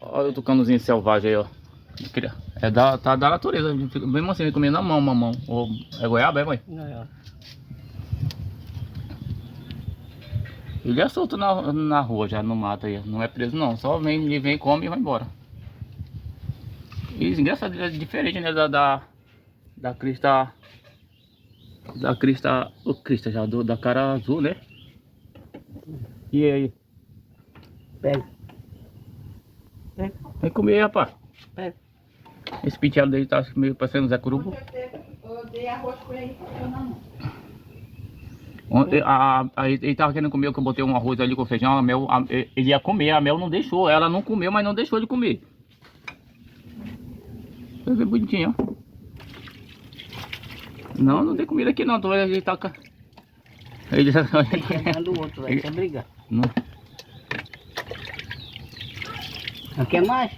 Olha o tucanozinho selvagem aí, ó. É tá da natureza, mesmo assim, ele comendo na mão, mamão. Ou é goiaba, é, mãe? Não, Ele é solto na rua, já no mato aí, não é preso não. Só ele vem, come e vai embora. E engraçado, ele é diferente, né, da crista... Da crista... O crista já, da cara azul, né? E aí? pega. Vem comer, rapaz. Pega. Esse penteado dele tá meio parecendo Zé Curubo. Eu dei arroz pra ele, eu não. Ele tava querendo comer, que eu botei um arroz ali com feijão, a Mel, ele ia comer, a Mel não deixou, ela não comeu, mas não deixou ele comer. Você vê bonitinho, ó. Não tem comida aqui não, tô vendo ele tá... Ele já tá Chegando o outro, vai quer brigar. Não. Não quer mais?